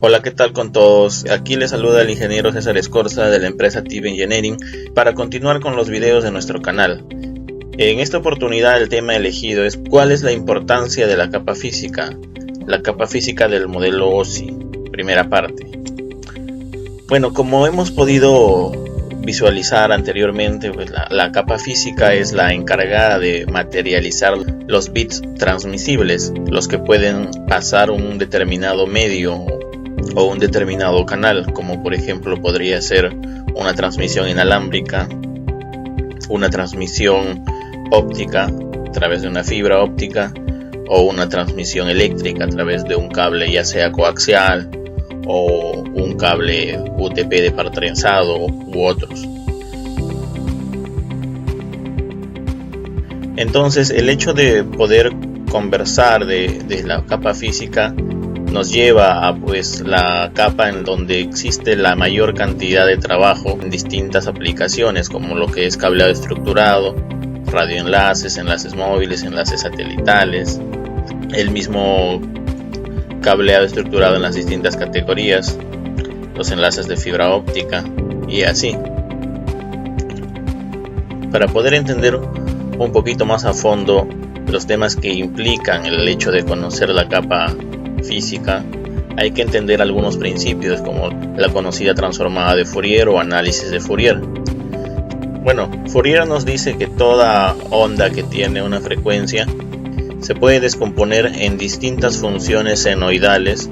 Hola, ¿qué tal con todos? Aquí les saluda el ingeniero César Escorza de la empresa TIB Engineering para continuar con los videos de nuestro canal. En esta oportunidad el tema elegido es ¿cuál es la importancia de la capa física? La capa física del modelo OSI, primera parte. Bueno, como hemos podido visualizar anteriormente, pues la capa física es la encargada de materializar los bits transmisibles, los que pueden pasar un determinado medio o un determinado canal, como por ejemplo podría ser una transmisión inalámbrica, una transmisión óptica a través de una fibra óptica o una transmisión eléctrica a través de un cable ya sea coaxial o un cable UTP de par trenzado u otros. Entonces el hecho de poder conversar de la capa física nos lleva a la capa en donde existe la mayor cantidad de trabajo en distintas aplicaciones, como lo que es cableado estructurado, radioenlaces, enlaces móviles, enlaces satelitales, el mismo cableado estructurado en las distintas categorías, los enlaces de fibra óptica y así. Para poder entender un poquito más a fondo los temas que implican el hecho de conocer la capa física, hay que entender algunos principios como la conocida transformada de Fourier o análisis de Fourier. Bueno, Fourier nos dice que toda onda que tiene una frecuencia se puede descomponer en distintas funciones senoidales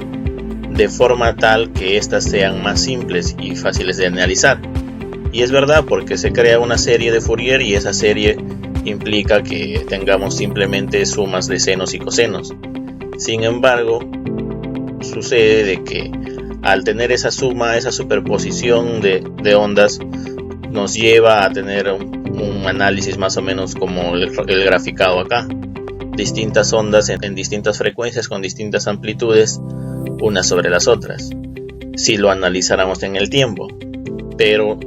de forma tal que éstas sean más simples y fáciles de analizar. Y es verdad, porque se crea una serie de Fourier y esa serie implica que tengamos simplemente sumas de senos y cosenos. Sin embargo, sucede de que al tener esa suma, esa superposición de ondas, nos lleva a tener un análisis más o menos como el graficado acá. Distintas ondas en distintas frecuencias con distintas amplitudes, unas sobre las otras, si lo analizáramos en el tiempo. Pero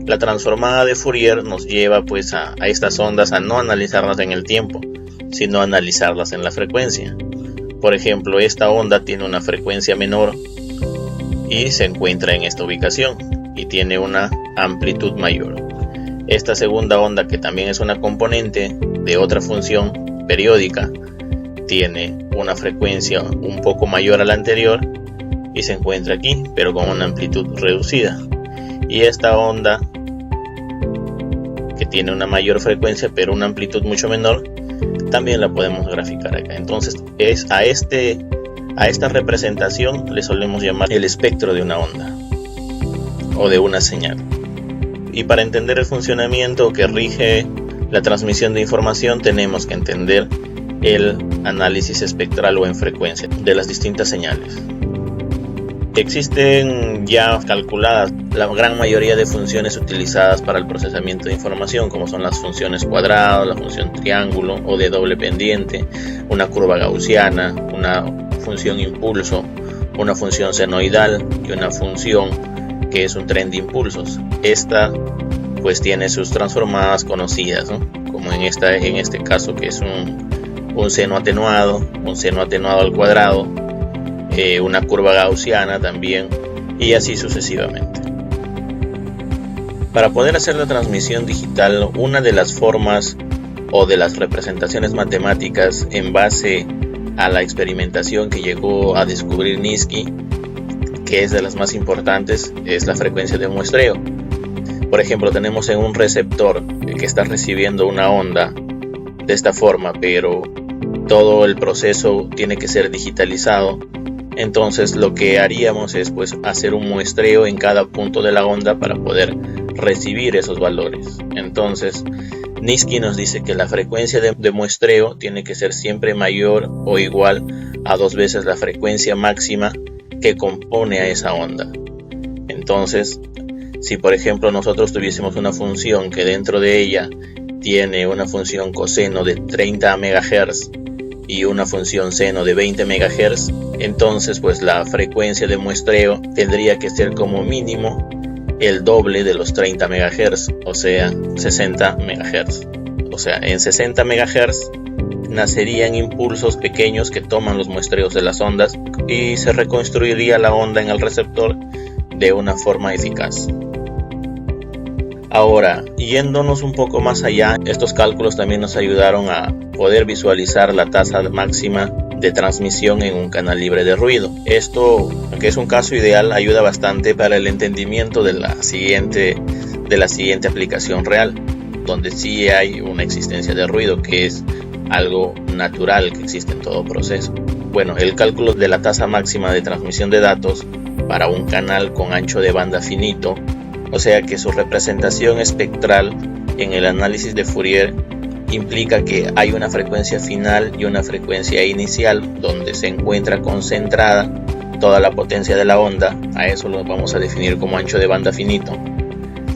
la transformada de Fourier nos lleva a estas ondas a no analizarlas en el tiempo, sino analizarlas en la frecuencia. Por ejemplo, esta onda tiene una frecuencia menor y se encuentra en esta ubicación y tiene una amplitud mayor. Esta segunda onda, que también es una componente de otra función periódica, tiene una frecuencia un poco mayor a la anterior y se encuentra aquí, pero con una amplitud reducida. Y esta onda, que tiene una mayor frecuencia pero una amplitud mucho menor, también la podemos graficar acá. Entonces a esta representación le solemos llamar el espectro de una onda o de una señal. Y para entender el funcionamiento que rige la transmisión de información, tenemos que entender el análisis espectral o en frecuencia de las distintas señales. Existen ya calculadas la gran mayoría de funciones utilizadas para el procesamiento de información, como son las funciones cuadrado, la función triángulo o de doble pendiente, una curva gaussiana, una función impulso, una función senoidal y una función que es un tren de impulsos. Esta tiene sus transformadas conocidas, ¿no? Como en este caso, que es un seno atenuado al cuadrado, una curva gaussiana también, y así sucesivamente. Para poder hacer la transmisión digital, una de las formas o de las representaciones matemáticas en base a la experimentación que llegó a descubrir Nizki, que es de las más importantes, es la frecuencia de muestreo. Por ejemplo, tenemos en un receptor que está recibiendo una onda de esta forma, pero todo el proceso tiene que ser digitalizado. Entonces lo que haríamos es hacer un muestreo en cada punto de la onda para poder recibir esos valores. Entonces Nizki nos dice que la frecuencia de muestreo tiene que ser siempre mayor o igual a 2 veces la frecuencia máxima que compone a esa onda. Entonces, si por ejemplo nosotros tuviésemos una función que dentro de ella tiene una función coseno de 30 MHz y una función seno de 20 MHz, entonces la frecuencia de muestreo tendría que ser como mínimo el doble de los 30 MHz, o sea 60 MHz. O sea, en 60 MHz nacerían impulsos pequeños que toman los muestreos de las ondas y se reconstruiría la onda en el receptor de una forma eficaz. Ahora, yéndonos un poco más allá, estos cálculos también nos ayudaron a poder visualizar la tasa máxima de transmisión en un canal libre de ruido. Esto, aunque es un caso ideal, ayuda bastante para el entendimiento de la siguiente aplicación real, donde sí hay una existencia de ruido, que es algo natural que existe en todo proceso. Bueno, el cálculo de la tasa máxima de transmisión de datos para un canal con ancho de banda finito, o sea que su representación espectral en el análisis de Fourier implica que hay una frecuencia final y una frecuencia inicial donde se encuentra concentrada toda la potencia de la onda. A eso lo vamos a definir como ancho de banda finito.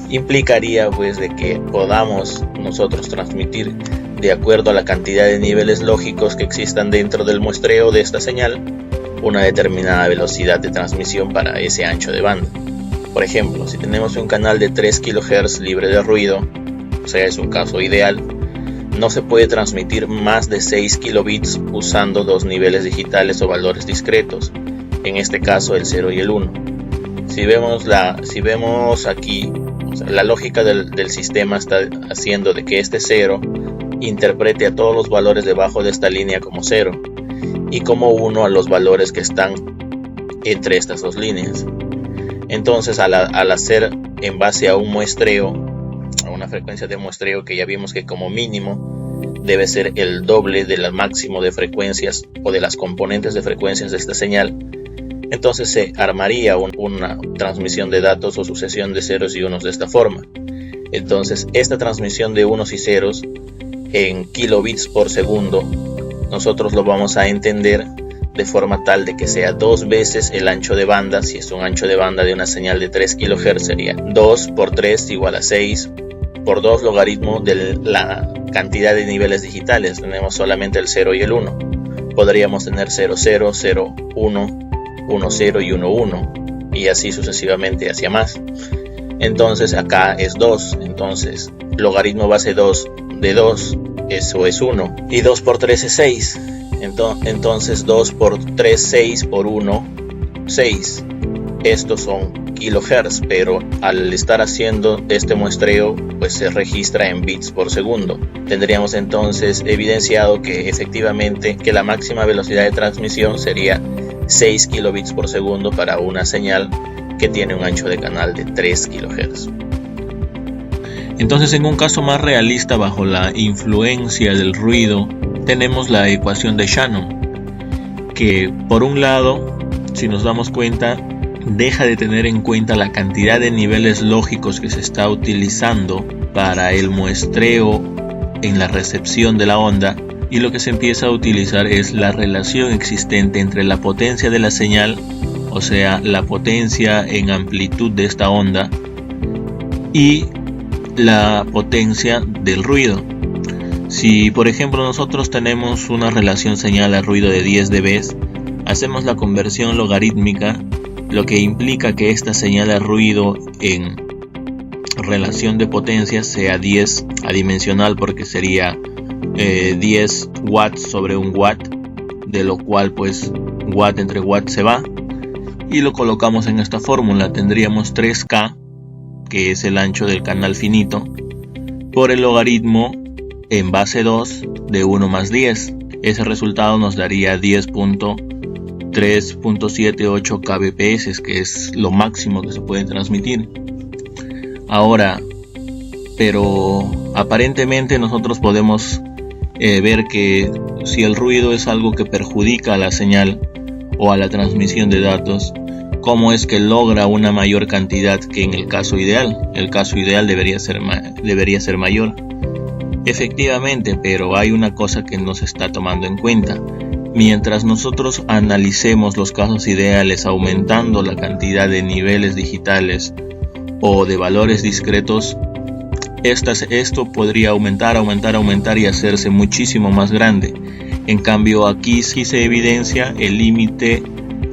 Implicaría pues de que podamos nosotros transmitir de acuerdo a la cantidad de niveles lógicos que existan dentro del muestreo de esta señal una determinada velocidad de transmisión para ese ancho de banda. Por ejemplo, si tenemos un canal de 3 kHz libre de ruido, o sea, es un caso ideal, no se puede transmitir más de 6 kilobits usando dos niveles digitales o valores discretos, en este caso el 0 y el 1. Si vemos aquí, o sea, la lógica del sistema está haciendo de que este 0 interprete a todos los valores debajo de esta línea como 0 y como 1 a los valores que están entre estas dos líneas. Entonces al hacer en base a un muestreo, a una frecuencia de muestreo que ya vimos que como mínimo debe ser el doble del máximo de frecuencias o de las componentes de frecuencias de esta señal, entonces se armaría una transmisión de datos o sucesión de ceros y unos de esta forma. Entonces esta transmisión de unos y ceros en kilobits por segundo nosotros lo vamos a entender de forma tal de que sea 2 veces el ancho de banda. Si es un ancho de banda de una señal de 3 kHz sería 2 por 3 igual a 6 por 2 logaritmo de la cantidad de niveles digitales. Tenemos solamente el 0 y el 1. Podríamos tener 0, 0, 0, 1, 1, 0 y 1, 1 y así sucesivamente hacia más. Entonces acá es 2, entonces logaritmo base 2 de 2, eso es 1 y 2 por 3 es 6. Entonces 2 por 3, 6 por 1, 6. Estos son kilohertz, pero al estar haciendo este muestreo pues se registra en bits por segundo. Tendríamos entonces evidenciado que efectivamente que la máxima velocidad de transmisión sería 6 kilobits por segundo para una señal que tiene un ancho de canal de 3 kHz. Entonces, en un caso más realista, bajo la influencia del ruido, tenemos la ecuación de Shannon, que por un lado, si nos damos cuenta, deja de tener en cuenta la cantidad de niveles lógicos que se está utilizando para el muestreo en la recepción de la onda, y lo que se empieza a utilizar es la relación existente entre la potencia de la señal, o sea, la potencia en amplitud de esta onda, y la potencia del ruido. Si por ejemplo nosotros tenemos una relación señal a ruido de 10 dB, hacemos la conversión logarítmica, lo que implica que esta señal a ruido en relación de potencia sea 10 adimensional, porque sería 10 watts sobre un watt, de lo cual pues watt entre watt se va, y lo colocamos en esta fórmula. Tendríamos 3K, que es el ancho del canal finito, por el logaritmo en base 2 de 1 más 10. Ese resultado nos daría 10.378 kbps, que es lo máximo que se puede transmitir. Ahora, pero aparentemente nosotros podemos ver que si el ruido es algo que perjudica a la señal o a la transmisión de datos, ¿cómo es que logra una mayor cantidad que en el caso ideal? El caso ideal debería ser mayor. Efectivamente, pero hay una cosa que no se está tomando en cuenta. Mientras nosotros analicemos los casos ideales aumentando la cantidad de niveles digitales o de valores discretos, esto podría aumentar y hacerse muchísimo más grande. En cambio, aquí sí se evidencia el límite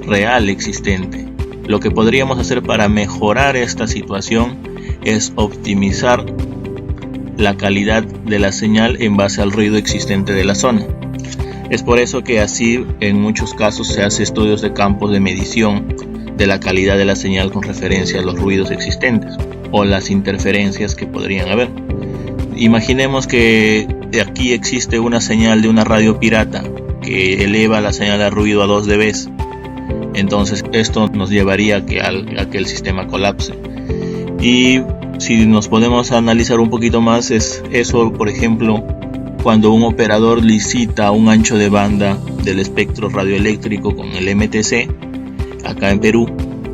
real existente. Lo que podríamos hacer para mejorar esta situación es optimizar la calidad de la señal en base al ruido existente de la zona. Es por eso que así en muchos casos se hace estudios de campos de medición de la calidad de la señal con referencia a los ruidos existentes o las interferencias que podrían haber. Imaginemos que aquí existe una señal de una radio pirata que eleva la señal de ruido a 2 dB. Entonces esto nos llevaría a que el sistema colapse. Y si nos podemos analizar un poquito más, es eso, por ejemplo, cuando un operador licita un ancho de banda del espectro radioeléctrico con el MTC acá en Perú,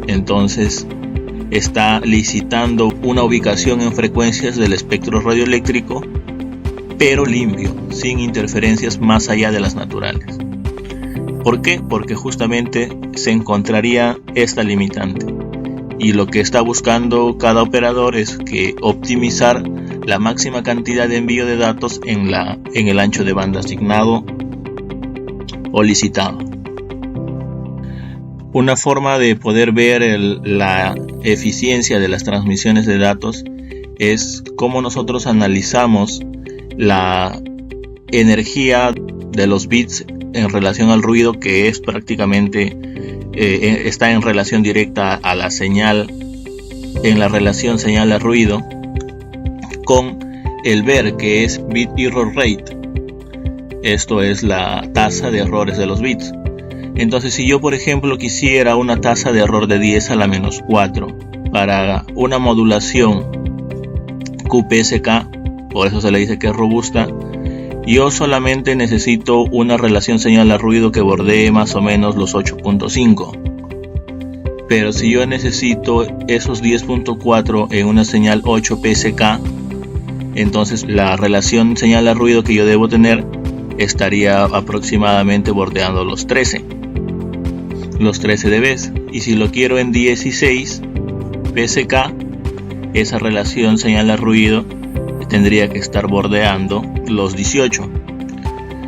entonces está licitando una ubicación en frecuencias del espectro radioeléctrico, pero limpio, sin interferencias más allá de las naturales. ¿Por qué? Porque justamente se encontraría esta limitante, y lo que está buscando cada operador es que optimizar la máxima cantidad de envío de datos en el ancho de banda asignado o licitado. Una forma de poder ver la eficiencia de las transmisiones de datos es cómo nosotros analizamos la energía de los bits en relación al ruido, que es prácticamente está en relación directa a la señal, en la relación señal a ruido, con el BER, que es Bit Error Rate. Esto es la tasa de errores de los bits. Entonces, si yo por ejemplo quisiera una tasa de error de 10 a la menos 4 para una modulación QPSK, por eso se le dice que es robusta, yo solamente necesito una relación señal a ruido que bordee más o menos los 8.5. Pero si yo necesito esos 10.4 en una señal 8 PSK, entonces la relación señal a ruido que yo debo tener estaría aproximadamente bordeando los 13 dB. Y si lo quiero en 16 PSK, esa relación señal a ruido tendría que estar bordeando los 18.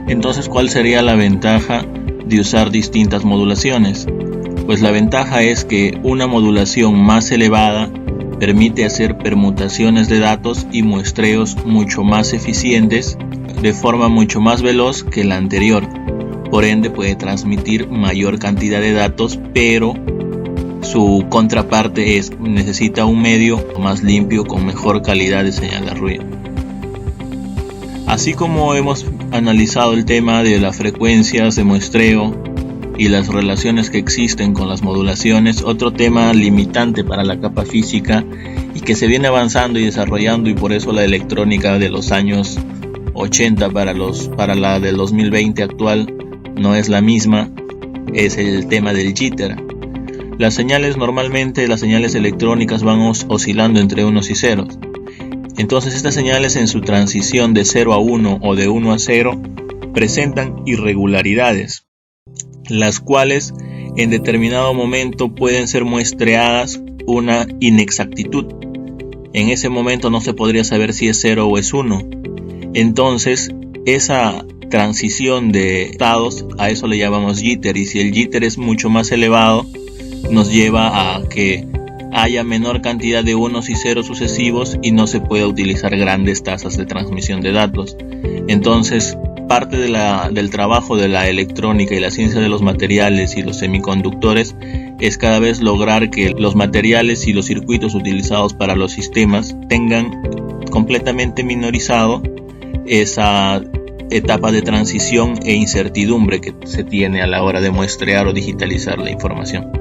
Entonces, ¿cuál sería la ventaja de usar distintas modulaciones? Pues la ventaja es que una modulación más elevada permite hacer permutaciones de datos y muestreos mucho más eficientes de forma mucho más veloz que la anterior. Por ende puede transmitir mayor cantidad de datos, pero su contraparte necesita un medio más limpio con mejor calidad de señal de ruido. Así como hemos analizado el tema de las frecuencias de muestreo y las relaciones que existen con las modulaciones, otro tema limitante para la capa física y que se viene avanzando y desarrollando, y por eso la electrónica de los años 80 para la del 2020 actual no es la misma, es el tema del jitter. Normalmente las señales electrónicas van oscilando entre unos y ceros. Entonces estas señales en su transición de 0 a 1 o de 1 a 0 presentan irregularidades, las cuales en determinado momento pueden ser muestreadas una inexactitud. En ese momento no se podría saber si es 0 o es 1. Entonces esa transición de estados, a eso le llamamos jitter, y si el jitter es mucho más elevado, nos lleva a que haya menor cantidad de unos y ceros sucesivos y no se puede utilizar grandes tasas de transmisión de datos. Entonces, parte del trabajo de la electrónica y la ciencia de los materiales y los semiconductores es cada vez lograr que los materiales y los circuitos utilizados para los sistemas tengan completamente minorizado esa etapa de transición e incertidumbre que se tiene a la hora de muestrear o digitalizar la información.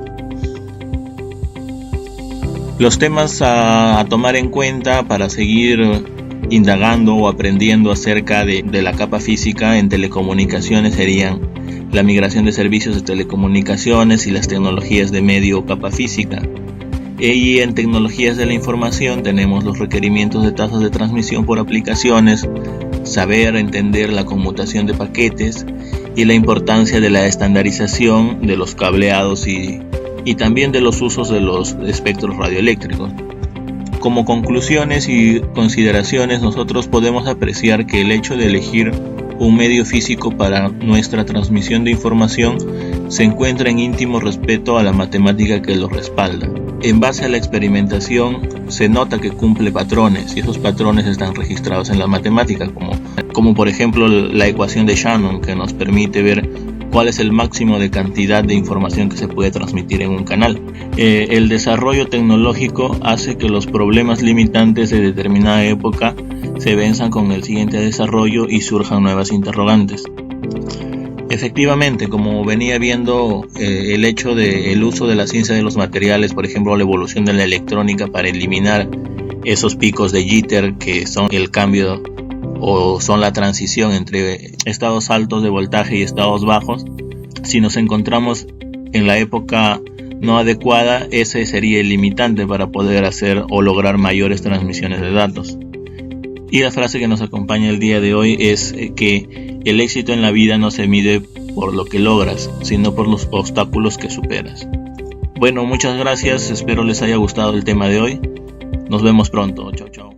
Los temas a tomar en cuenta para seguir indagando o aprendiendo acerca de la capa física en telecomunicaciones serían la migración de servicios de telecomunicaciones y las tecnologías de medio o capa física. Y en tecnologías de la información tenemos los requerimientos de tasas de transmisión por aplicaciones, saber entender la conmutación de paquetes y la importancia de la estandarización de los cableados y también de los usos de los espectros radioeléctricos. Como conclusiones y consideraciones, nosotros podemos apreciar que el hecho de elegir un medio físico para nuestra transmisión de información se encuentra en íntimo respeto a la matemática que lo respalda. En base a la experimentación se nota que cumple patrones y esos patrones están registrados en la matemática, como por ejemplo la ecuación de Shannon, que nos permite ver cuál es el máximo de cantidad de información que se puede transmitir en un canal. El desarrollo tecnológico hace que los problemas limitantes de determinada época se venzan con el siguiente desarrollo y surjan nuevas interrogantes. Efectivamente, como venía viendo, el hecho del uso de la ciencia de los materiales, por ejemplo la evolución de la electrónica para eliminar esos picos de jitter que son el cambio o son la transición entre estados altos de voltaje y estados bajos, si nos encontramos en la época no adecuada, ese sería el limitante para poder hacer o lograr mayores transmisiones de datos. Y la frase que nos acompaña el día de hoy es que el éxito en la vida no se mide por lo que logras, sino por los obstáculos que superas. Bueno, muchas gracias, espero les haya gustado el tema de hoy. Nos vemos pronto, chao chao.